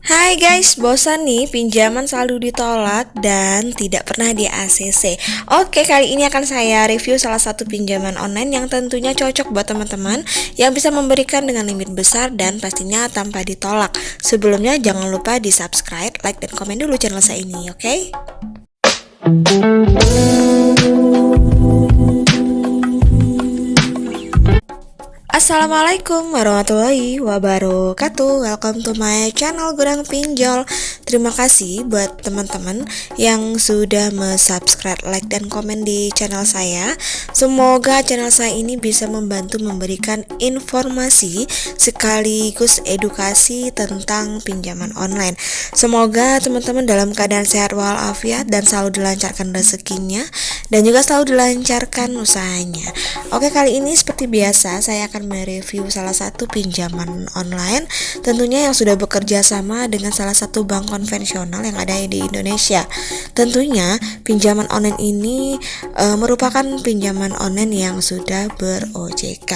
Hai guys, bosan nih pinjaman selalu ditolak dan tidak pernah di ACC. Oke, kali ini akan saya review salah satu pinjaman online yang tentunya cocok buat teman-teman yang bisa memberikan dengan limit besar dan pastinya tanpa ditolak. Sebelumnya jangan lupa di subscribe, like, dan komen dulu channel saya ini, oke? Assalamualaikum warahmatullahi wabarakatuh. Welcome to my channel Gudang Pinjol. Terima kasih buat teman-teman yang sudah subscribe, like, dan komen di channel saya. Semoga channel saya ini bisa membantu memberikan informasi sekaligus edukasi tentang pinjaman online. Semoga teman-teman dalam keadaan sehat walafiat dan selalu dilancarkan rezekinya dan juga selalu dilancarkan usahanya. Oke, kali ini seperti biasa saya akan mereview salah satu pinjaman online tentunya yang sudah bekerja sama dengan salah satu bank konvensional yang ada di Indonesia. Tentunya pinjaman online ini merupakan pinjaman online yang sudah ber-OJK.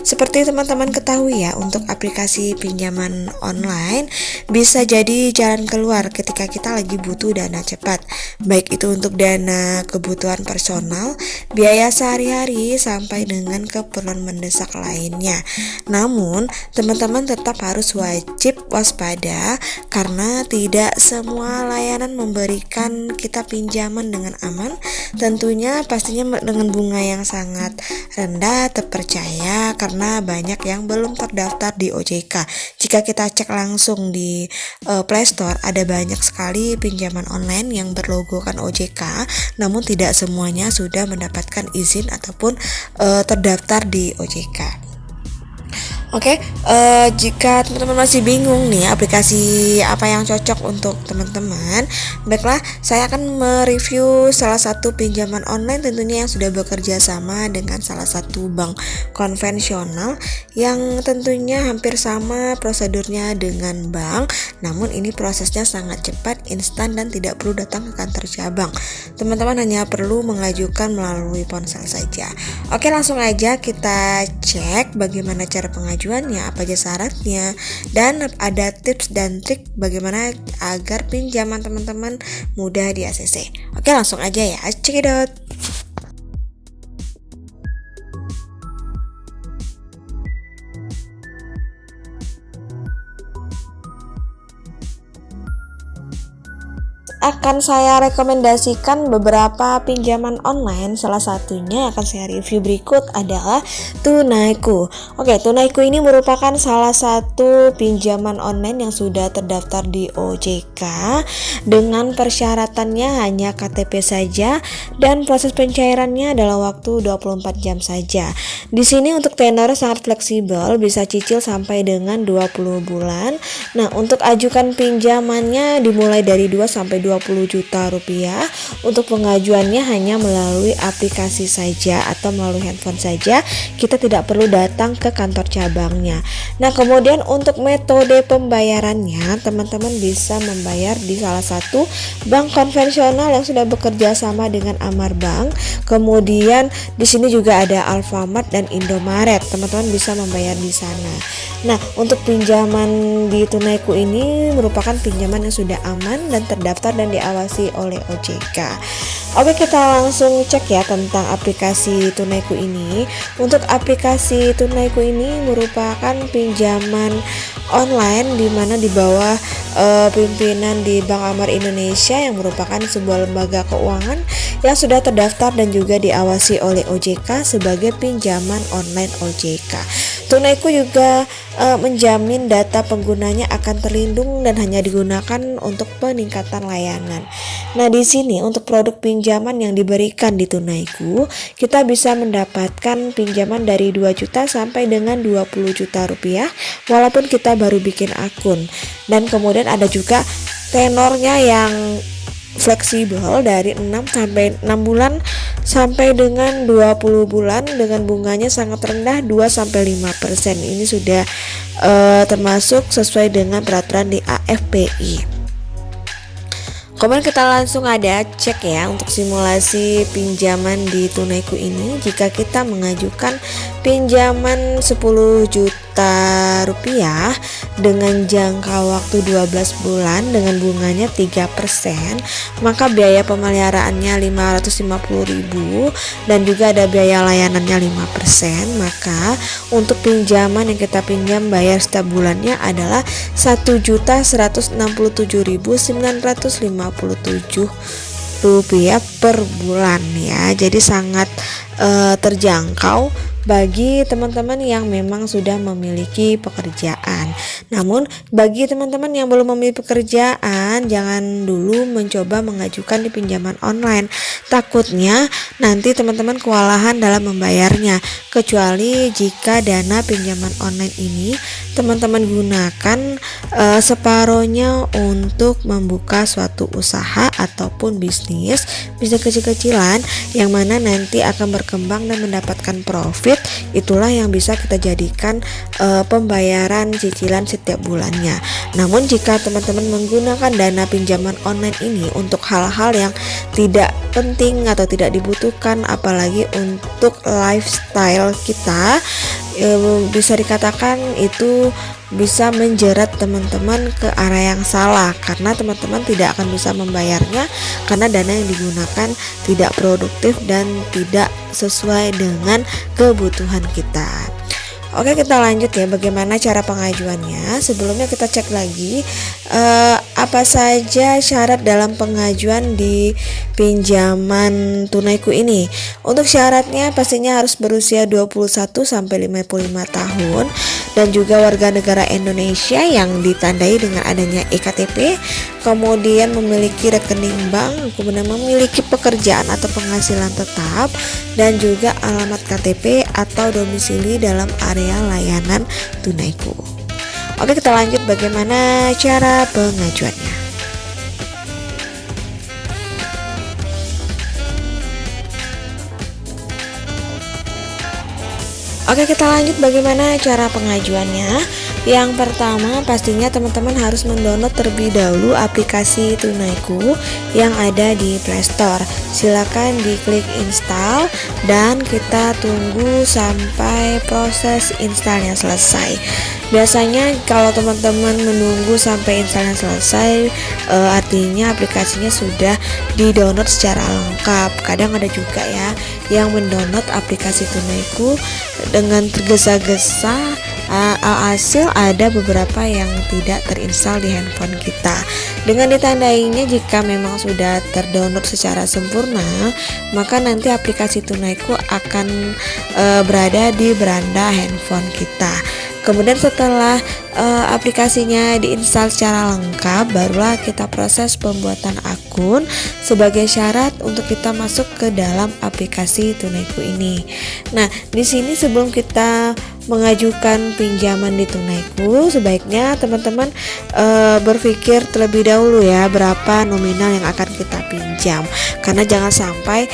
Seperti teman-teman ketahui ya, untuk aplikasi pinjaman online bisa jadi jalan keluar ketika kita lagi butuh dana cepat, baik itu untuk dana kebutuhan personal, biaya sehari-hari, sampai dengan keperluan mendesak lainnya. Namun, teman-teman tetap harus wajib waspada karena tidak semua layanan memberikan kita pinjaman dengan aman. Tentunya pastinya dengan bunga yang sangat rendah, terpercaya karena banyak yang belum terdaftar di OJK. Jika kita cek langsung di Play Store, ada banyak sekali pinjaman online yang berlogokan OJK, namun tidak semuanya sudah mendapatkan izin ataupun terdaftar di OJK. Oke, jika teman-teman masih bingung nih aplikasi apa yang cocok untuk teman-teman, baiklah saya akan mereview salah satu pinjaman online tentunya yang sudah bekerja sama dengan salah satu bank konvensional yang tentunya hampir sama prosedurnya dengan bank, namun ini prosesnya sangat cepat, instan, dan tidak perlu datang ke kantor cabang. Teman-teman hanya perlu mengajukan melalui ponsel saja. Oke, langsung aja kita cek bagaimana cara pengajuannya, apa aja syaratnya, dan ada tips dan trik bagaimana agar pinjaman teman-teman mudah di ACC. Oke, langsung aja ya, check it out. Akan saya rekomendasikan beberapa pinjaman online. Salah satunya akan saya review berikut adalah Tunaiku. Oke, Tunaiku ini merupakan salah satu pinjaman online yang sudah terdaftar di OJK dengan persyaratannya hanya KTP saja dan proses pencairannya adalah waktu 24 jam saja. Di sini untuk tenor sangat fleksibel, bisa cicil sampai dengan 20 bulan. Nah, untuk ajukan pinjamannya dimulai dari 2 sampai 20 juta rupiah. Untuk pengajuannya hanya melalui aplikasi saja atau melalui handphone saja. Kita tidak perlu datang ke kantor cabangnya. Nah, kemudian untuk metode pembayarannya, teman-teman bisa membayar di salah satu bank konvensional yang sudah bekerja sama dengan Amar Bank. Kemudian di sini juga ada Alfamart dan Indomaret. Teman-teman bisa membayar di sana. Nah, untuk pinjaman di Tunaiku ini merupakan pinjaman yang sudah aman dan terdaftar dan diawasi oleh OJK. Oke, kita langsung cek ya tentang aplikasi Tunaiku ini. Untuk aplikasi Tunaiku ini merupakan pinjaman online di mana di bawah pimpinan di Bank Amar Indonesia yang merupakan sebuah lembaga keuangan yang sudah terdaftar dan juga diawasi oleh OJK sebagai pinjaman online OJK. Tunaiku juga menjamin data penggunanya akan terlindung dan hanya digunakan untuk peningkatan layanan. Nah, di sini untuk produk pinjaman yang diberikan di Tunaiku, kita bisa mendapatkan pinjaman dari 2 juta sampai dengan 20 juta rupiah walaupun kita baru bikin akun. Dan kemudian ada juga tenornya yang fleksibel dari 6 bulan sampai dengan 20 bulan dengan bunganya sangat rendah 2-5%. Ini sudah termasuk sesuai dengan peraturan di AFPI. Kemudian kita langsung ada cek ya untuk simulasi pinjaman di Tunaiku ini. Jika kita mengajukan pinjaman 10 juta rupiah dengan jangka waktu 12 bulan dengan bunganya 3%, maka biaya pemeliharaannya 550.000 dan juga ada biaya layanannya 5%. Maka untuk pinjaman yang kita pinjam bayar setiap bulannya adalah 1.167.957 rupiah per bulan ya. Jadi sangat terjangkau bagi teman-teman yang memang sudah memiliki pekerjaan. Namun bagi teman-teman yang belum memiliki pekerjaan, jangan dulu mencoba mengajukan di pinjaman online. Takutnya nanti teman-teman kewalahan dalam membayarnya, kecuali jika dana pinjaman online ini teman-teman gunakan separohnya untuk membuka suatu usaha ataupun bisnis kecil-kecilan yang mana nanti akan berkembang dan mendapatkan profit. Itulah yang bisa kita jadikan pembayaran cicilan setiap bulannya. Namun jika teman-teman menggunakan dana pinjaman online ini untuk hal-hal yang tidak penting atau tidak dibutuhkan, apalagi untuk lifestyle kita, bisa dikatakan itu bisa menjerat teman-teman ke arah yang salah, karena teman-teman tidak akan bisa membayarnya karena dana yang digunakan tidak produktif dan tidak sesuai dengan kebutuhan kita. Oke, kita lanjut ya, bagaimana cara pengajuannya. Sebelumnya kita cek lagi apa saja syarat dalam pengajuan di pinjaman tunaiku ini. Untuk syaratnya pastinya harus berusia 21 sampai 55 tahun dan juga warga negara Indonesia yang ditandai dengan adanya EKTP, kemudian memiliki rekening bank, kemudian memiliki pekerjaan atau penghasilan tetap, dan juga alamat KTP atau domisili dalam area layanan tunaiku. Oke, kita lanjut bagaimana cara pengajuannya. Oke, kita lanjut bagaimana cara pengajuannya. Yang pertama pastinya teman-teman harus mendownload terlebih dahulu aplikasi Tunaiku yang ada di Play Store. Silakan diklik install dan kita tunggu sampai proses installnya selesai. Biasanya kalau teman-teman menunggu sampai installnya selesai, artinya aplikasinya sudah di-download secara lengkap. Kadang ada juga ya yang mendownload aplikasi Tunaiku dengan tergesa-gesa, alhasil ada beberapa yang tidak terinstall di handphone kita. Dengan ditandainya jika memang sudah terdownload secara sempurna, maka nanti aplikasi Tunaiku akan berada di beranda handphone kita. Kemudian setelah aplikasinya diinstal secara lengkap, barulah kita proses pembuatan akun sebagai syarat untuk kita masuk ke dalam aplikasi Tunaiku ini. Nah, di sini sebelum kita mengajukan pinjaman di Tunaiku, sebaiknya teman-teman berpikir terlebih dahulu ya berapa nominal yang akan kita pinjam, karena jangan sampai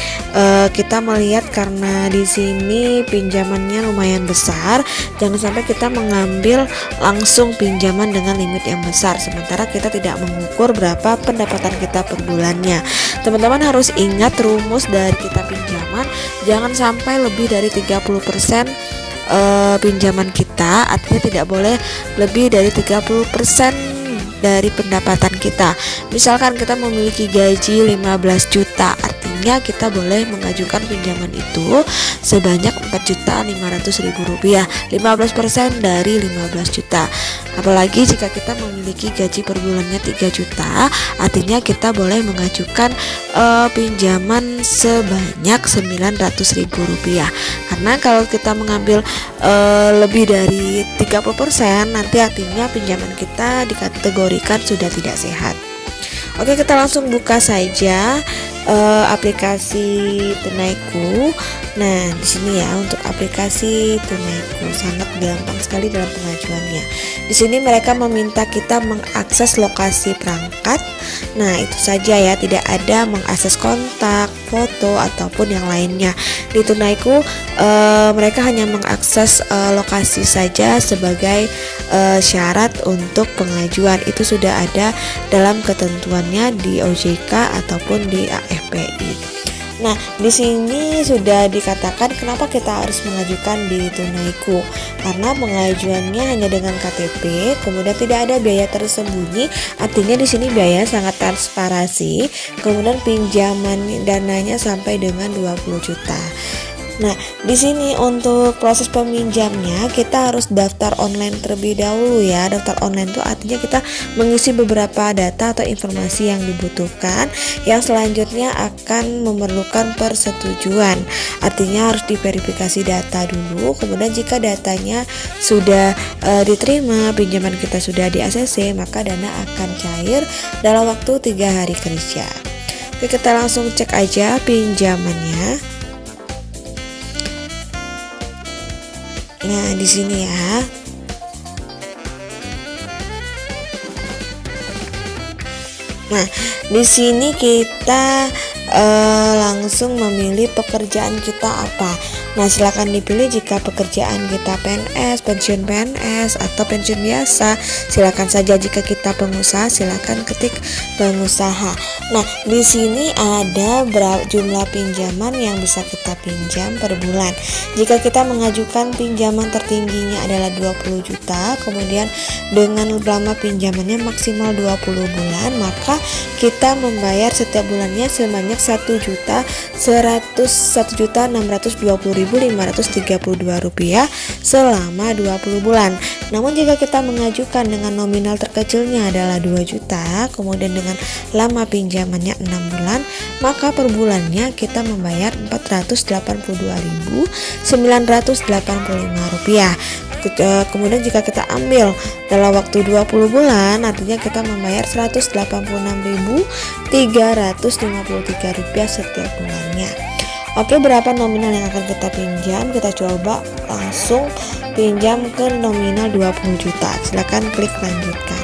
kita melihat karena di sini pinjamannya lumayan besar, jangan sampai kita mengambil langsung pinjaman dengan limit yang besar sementara kita tidak mengukur berapa pendapatan kita per bulannya. Teman-teman harus ingat rumus dari kita pinjaman, jangan sampai lebih dari 30% pinjaman kita, artinya tidak boleh lebih dari 30% dari pendapatan kita. Misalkan kita memiliki gaji 15 juta, artinya kita boleh mengajukan pinjaman itu sebanyak 4.500.000 rupiah, 15% dari 15 juta. Apalagi jika kita memiliki gaji per bulannya 3 juta, artinya kita boleh mengajukan pinjaman sebanyak 900.000 rupiah. Karena kalau kita mengambil lebih dari 30%, nanti artinya pinjaman kita dikategorikan sudah tidak sehat. Oke, kita langsung buka saja aplikasi Tunaiku. Nah, di sini ya untuk aplikasi Tunaiku sangat gampang sekali dalam pengajuannya. Di sini mereka meminta kita mengakses lokasi perangkat. Nah, itu saja ya, tidak ada mengakses kontak, foto ataupun yang lainnya. Di Tunaiku mereka hanya mengakses lokasi saja sebagai syarat untuk pengajuan. Itu sudah ada dalam ketentuannya di OJK ataupun di AFPI. Nah, di sini sudah dikatakan kenapa kita harus mengajukan di Tunaiku. Karena pengajuannya hanya dengan KTP, kemudian tidak ada biaya tersembunyi. Artinya di sini biaya sangat transparansi. Kemudian pinjaman dananya sampai dengan 20 juta. Nah, di sini untuk proses peminjamnya kita harus daftar online terlebih dahulu ya. Daftar online itu artinya kita mengisi beberapa data atau informasi yang dibutuhkan, yang selanjutnya akan memerlukan persetujuan. Artinya harus diverifikasi data dulu. Kemudian jika datanya sudah diterima, pinjaman kita sudah di ACC, maka dana akan cair dalam waktu 3 hari kerja. Oke, kita langsung cek aja pinjamannya. Nah, di sini ya. Nah, di sini kita langsung memilih pekerjaan kita apa. Nah, silakan dipilih jika pekerjaan kita PNS, pensiun PNS atau pensiun biasa. Silakan saja jika kita pengusaha, silakan ketik pengusaha. Nah, di sini ada jumlah pinjaman yang bisa kita pinjam per bulan. Jika kita mengajukan pinjaman tertingginya adalah 20 juta, kemudian dengan lama pinjamannya maksimal 20 bulan, maka kita membayar setiap bulannya sebanyak 1.620.532 rupiah selama 20 bulan. Namun jika kita mengajukan dengan nominal terkecilnya adalah 2 juta, kemudian dengan lama pinjamannya 6 bulan, maka per bulannya kita membayar 482.985 rupiah. Kemudian jika kita ambil dalam waktu 20 bulan, artinya kita membayar 186.353 rupiah setiap bulannya. Oke, berapa nominal yang akan kita pinjam? Kita coba langsung pinjam ke nominal 20 juta. Silakan klik lanjutkan.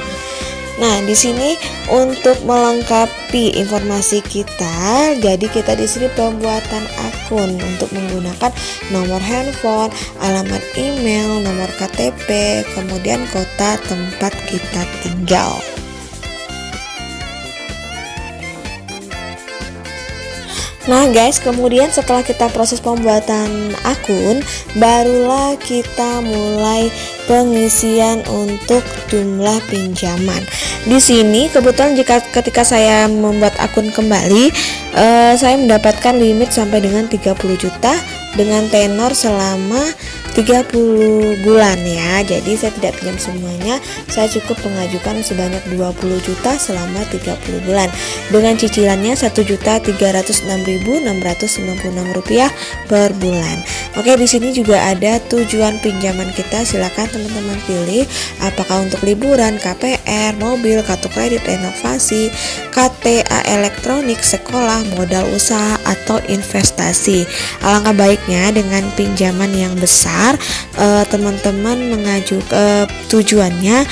Nah, di sini untuk melengkapi informasi kita, jadi kita di sini pembuatan akun untuk menggunakan nomor handphone, alamat email, nomor KTP, kemudian kota tempat kita tinggal. Nah guys, kemudian setelah kita proses pembuatan akun, barulah kita mulai pengisian untuk jumlah pinjaman. Di sini kebetulan ketika saya membuat akun kembali, saya mendapatkan limit sampai dengan 30 juta dengan tenor selama 30 bulan ya. Jadi saya tidak pinjam semuanya, saya cukup mengajukan sebanyak 20 juta selama 30 bulan dengan cicilannya 1.306.696 rupiah per bulan. Oke, di sini juga ada tujuan pinjaman kita. Silakan teman-teman pilih apakah untuk liburan, KPR, mobil, kartu kredit, renovasi, KTA elektronik, sekolah, modal usaha atau investasi. Alangkah baiknya dengan pinjaman yang besar, teman-teman mengajukan tujuannya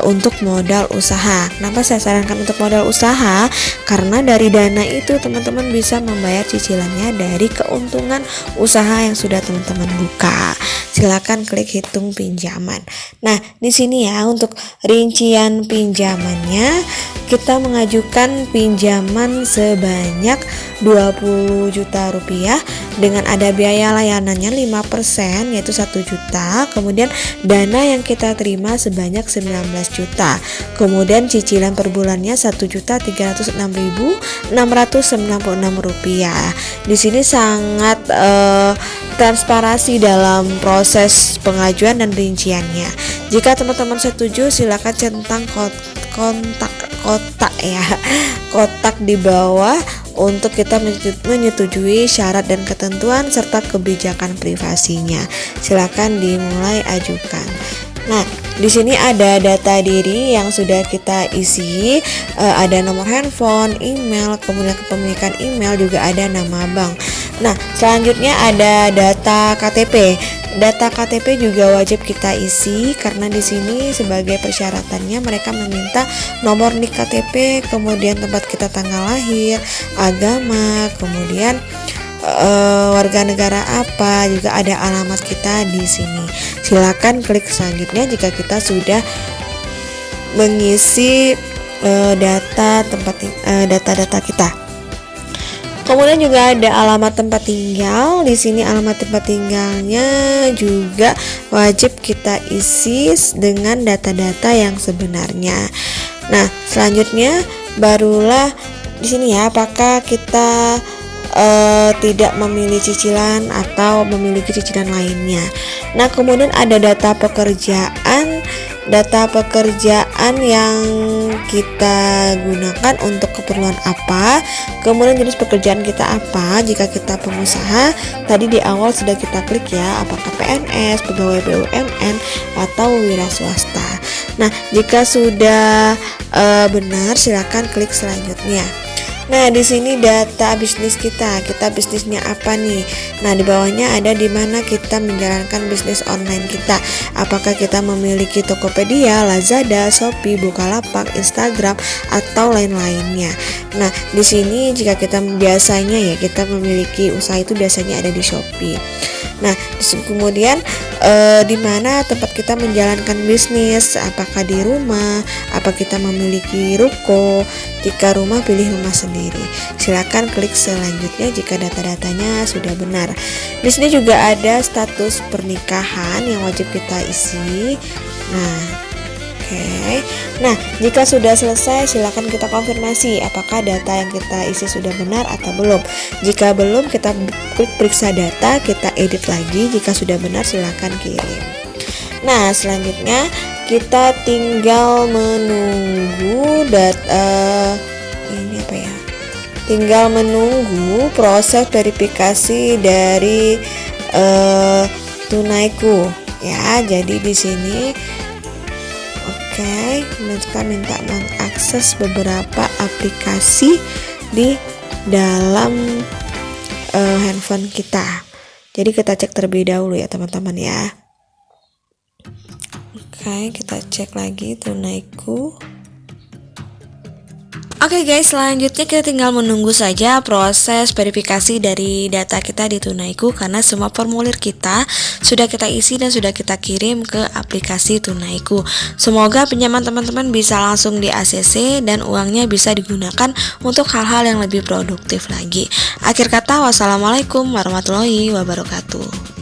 untuk modal usaha. Kenapa saya sarankan untuk modal usaha? Karena dari dana itu teman-teman bisa membayar cicilannya dari keuntungan usaha yang sudah teman-teman buka. Silakan klik hitung pinjaman. Nah, di sini ya untuk rincian pinjamannya, kita mengajukan pinjaman sebanyak 20 juta rupiah dengan ada biaya layanannya 5% yaitu 1 juta. Kemudian dana yang kita terima sebanyak 19 juta. Kemudian cicilan per bulannya 1.306.696 rupiah. Di sini sangat transparansi dalam proses pengajuan dan rinciannya. Jika teman-teman setuju, silakan centang kotak di bawah untuk kita menyetujui syarat dan ketentuan serta kebijakan privasinya. Silakan dimulai ajukan. Nah, di sini ada data diri yang sudah kita isi, ada nomor handphone, email, kemudian kepemilikan email, juga ada nama bank. Nah, selanjutnya ada data KTP. Data KTP juga wajib kita isi karena di sini sebagai persyaratannya mereka meminta nomor NIK KTP, kemudian tempat kita tanggal lahir, agama, kemudian warga negara apa, juga ada alamat kita di sini. Silakan klik selanjutnya jika kita sudah mengisi data-data kita. Kemudian juga ada alamat tempat tinggal. Di sini alamat tempat tinggalnya juga wajib kita isi dengan data-data yang sebenarnya. Nah, selanjutnya barulah di sini ya, apakah kita tidak memilih cicilan atau memiliki cicilan lainnya. Nah, kemudian ada data pekerjaan yang kita gunakan untuk keperluan apa, kemudian jenis pekerjaan kita apa. Jika kita pengusaha, tadi di awal sudah kita klik ya, apakah PNS, pegawai BUMN, atau wira swasta. Nah, jika sudah benar, silakan klik selanjutnya. Nah, di sini data bisnis kita bisnisnya apa nih? Nah, di bawahnya ada di mana kita menjalankan bisnis online kita. Apakah kita memiliki Tokopedia, Lazada, Shopee, Bukalapak, Instagram, atau lain-lainnya. Nah, di sini jika kita biasanya ya kita memiliki usaha itu biasanya ada di Shopee. Nah, kemudian di mana tempat kita menjalankan bisnis, apakah di rumah, apa kita memiliki ruko. Jika rumah, pilih rumah sendiri. Silakan klik selanjutnya jika data-datanya sudah benar. Di sini juga ada status pernikahan yang wajib kita isi. Nah, jika sudah selesai, silakan kita konfirmasi apakah data yang kita isi sudah benar atau belum. Jika belum, kita klik periksa data, kita edit lagi. Jika sudah benar, silakan kirim. Nah, selanjutnya kita tinggal menunggu tinggal menunggu proses verifikasi dari Tunaiku ya. Jadi di sini kita minta mengakses beberapa aplikasi di dalam handphone kita. Jadi kita cek terlebih dahulu ya teman-teman ya. Kita cek lagi Tunaiku. Oke guys, selanjutnya kita tinggal menunggu saja proses verifikasi dari data kita di Tunaiku, karena semua formulir kita sudah kita isi dan sudah kita kirim ke aplikasi Tunaiku. Semoga pinjaman teman-teman bisa langsung di ACC dan uangnya bisa digunakan untuk hal-hal yang lebih produktif lagi. Akhir kata, wassalamualaikum warahmatullahi wabarakatuh.